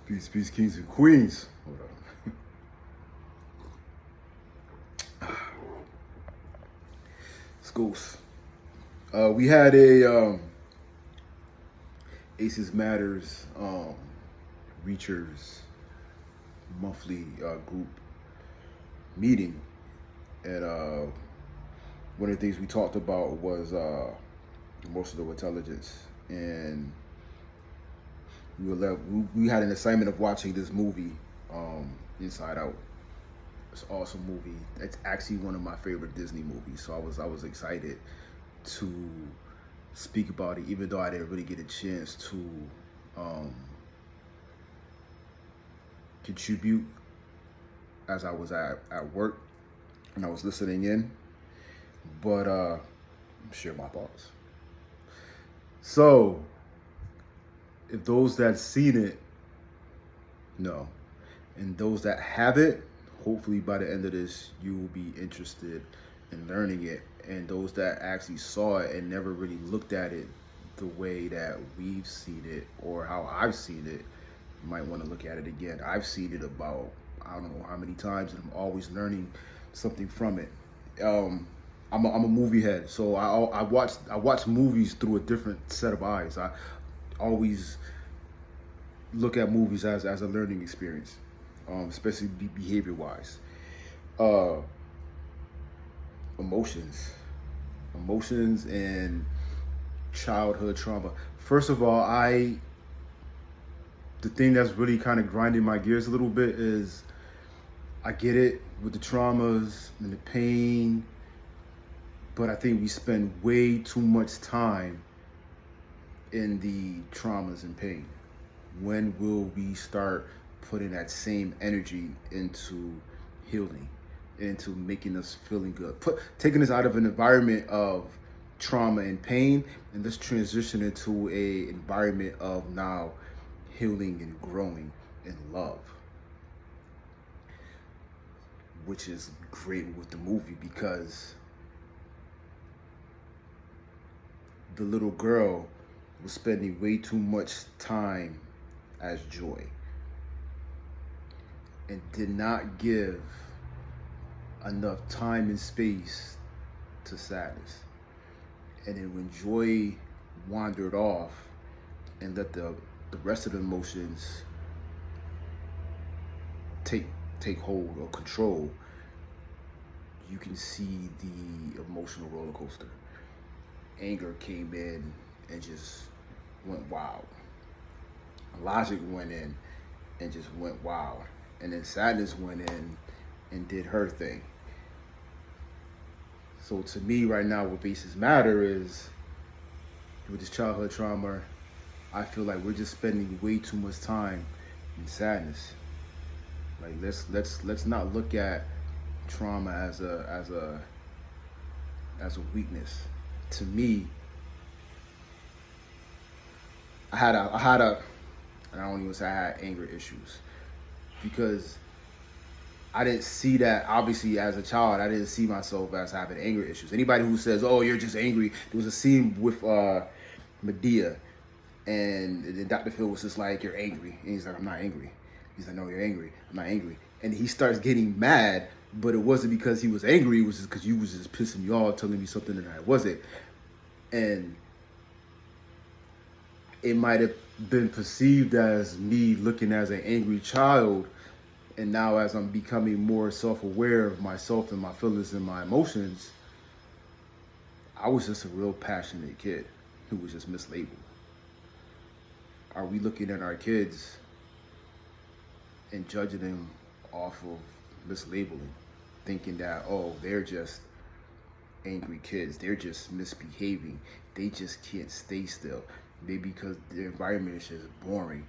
Peace, peace, kings and queens. Hold on. Schools. We had a Aces Matters Reachers monthly group meeting, and one of the things we talked about was emotional intelligence, and we had an assignment of watching this movie, Inside Out. It's an awesome movie. It's actually one of my favorite Disney movies, so I was excited to speak about it, even though I didn't really get a chance to contribute as I was at work and I was listening in, but share my thoughts. So, if those that seen it know, and those that haven't, hopefully by the end of this, you will be interested in learning it. And those that actually saw it and never really looked at it the way that we've seen it or how I've seen it, you might want to look at it again. I've seen it about, I don't know how many times, and I'm always learning something from it. I'm a movie head, so I watch movies through a different set of eyes. I always look at movies as a learning experience, especially behavior wise. Emotions and childhood trauma. First of all, the thing that's really kind of grinding my gears a little bit is I get it with the traumas and the pain, but I think we spend way too much time in the traumas and pain. When will we start putting that same energy into healing, into making us feeling good, taking us out of an environment of trauma and pain, and let's transition into a environment of now healing and growing in love, which is great with the movie because the little girl was spending way too much time as Joy and did not give enough time and space to Sadness. And then when Joy wandered off and let the rest of the emotions take hold or control, you can see the emotional roller coaster. Anger came in and just went wild. Logic went in and just went wild. And then Sadness went in and did her thing. So to me right now, what Aces Matter is, with this childhood trauma, I feel like we're just spending way too much time in sadness. Like let's not look at trauma as a weakness. To me, I had a, and I don't even say I had anger issues because I didn't see that. Obviously, as a child, I didn't see myself as having anger issues. Anybody who says, "Oh, you're just angry," there was a scene with Medea, and then Dr. Phil was just like, "You're angry," and he's like, "I'm not angry." He's like, "No, you're angry. I'm not angry." And he starts getting mad, but it wasn't because he was angry. It was just because you was just pissing me off, telling me something that I wasn't. And it might have been perceived as me looking as an angry child. And now as I'm becoming more self-aware of myself and my feelings and my emotions, I was just a real passionate kid who was just mislabeled. Are we looking at our kids and judging them off of mislabeling, thinking that, oh, they're just angry kids, they're just misbehaving, they just can't stay still, maybe because the environment is just boring,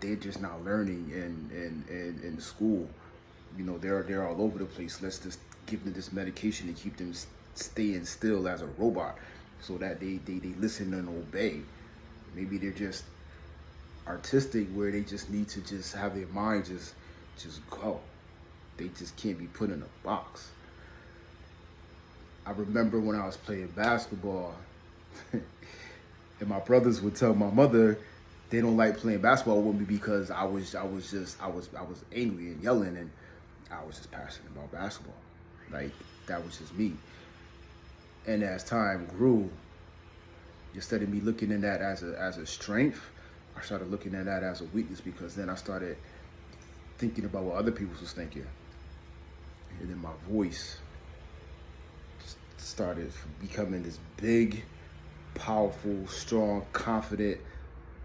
they're just not learning in school, you know, they're all over the place, let's just give them this medication to keep them staying still as a robot so that they listen and obey. Maybe they're just artistic where they just need to just have their mind just go. They just can't be put in a box. I remember when I was playing basketball and my brothers would tell my mother they don't like playing basketball with me because I was angry and yelling, and I was just passionate about basketball. Like, that was just me. And as time grew, instead of me looking at that as a strength, I started looking at that as a weakness, because then I started thinking about what other people was thinking. And then my voice started becoming this big, powerful, strong, confident,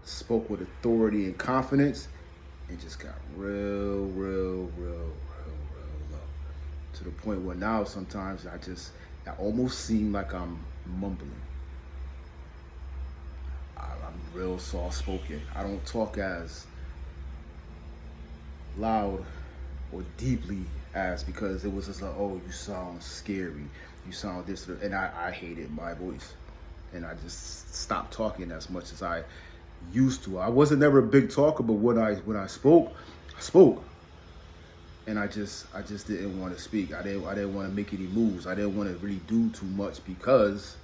spoke with authority and confidence, and just got real low. To the point where now sometimes I almost seem like I'm mumbling. I'm real soft-spoken. I don't talk as loud or deeply as, because it was just like, oh, you sound scary, you sound this, and I hated my voice, and I just stopped talking as much as I used to. I wasn't never a big talker, but when I spoke, I spoke, and I just didn't want to speak. I didn't want to make any moves. I didn't want to really do too much, because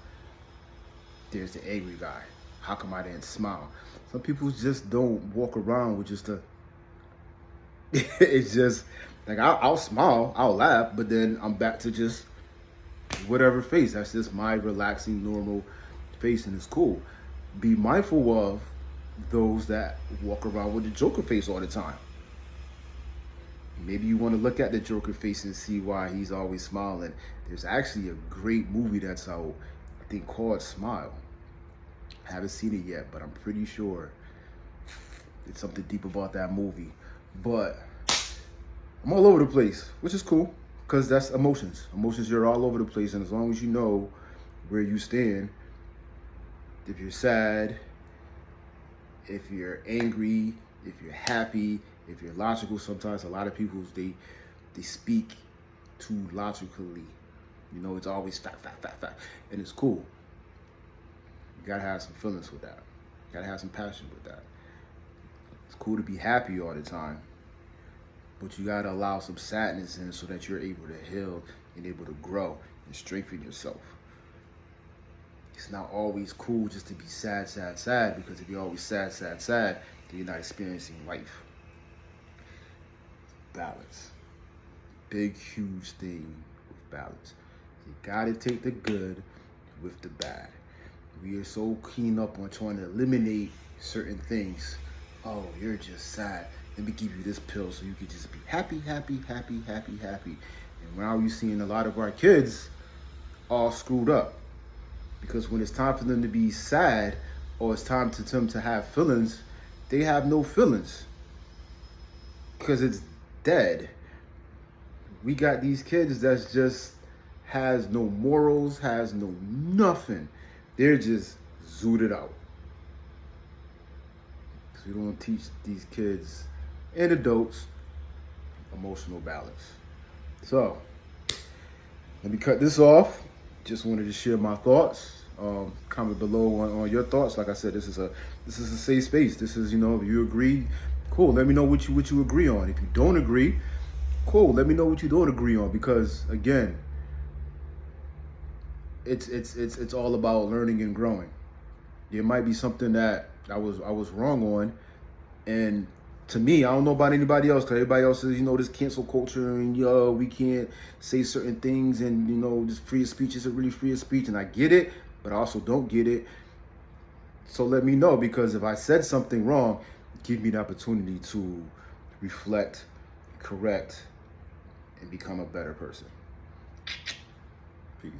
there's the angry guy. How come I didn't smile? Some people just don't walk around with just a it's just like, I'll smile, I'll laugh, but then I'm back to just whatever face. That's just my relaxing, normal face, and it's cool. Be mindful of those that walk around with the Joker face all the time. Maybe you want to look at the Joker face and see why he's always smiling. There's actually a great movie that's out, I think, called Smile. I haven't seen it yet, but I'm pretty sure it's something deep about that movie. But I'm all over the place, which is cool, because that's emotions. Emotions, you're all over the place, and as long as you know where you stand, if you're sad, if you're angry, if you're happy, if you're logical, sometimes a lot of people, they speak too logically. You know, it's always fact, and it's cool. You gotta have some feelings with that. You gotta have some passion with that. It's cool to be happy all the time, but you gotta allow some sadness in, so that you're able to heal and able to grow and strengthen yourself. It's not always cool just to be sad, because if you're always sad, then you're not experiencing life. Balance. Big, huge thing with balance. You gotta take the good with the bad. We are so keen up on trying to eliminate certain things. Oh, you're just sad. Let me give you this pill so you can just be happy. And now you're seeing a lot of our kids all screwed up. Because when it's time for them to be sad, or it's time for them to have feelings, they have no feelings. Because it's dead. We got these kids that just has no morals, has no nothing. They're just zooted out. So we don't teach these kids and adults emotional balance. So let me cut this off. Just wanted to share my thoughts. Comment below on your thoughts. Like I said, this is a safe space. This is, if you agree, cool. Let me know what you agree on. If you don't agree, cool. Let me know what you don't agree on, because again, it's all about learning and growing. There might be something that I was wrong on, and to me, I don't know about anybody else, because everybody else says, this cancel culture, and we can't say certain things, and this free speech isn't really free speech, and I get it, but I also don't get it. So let me know, because if I said something wrong, give me the opportunity to reflect, correct, and become a better person. Peace.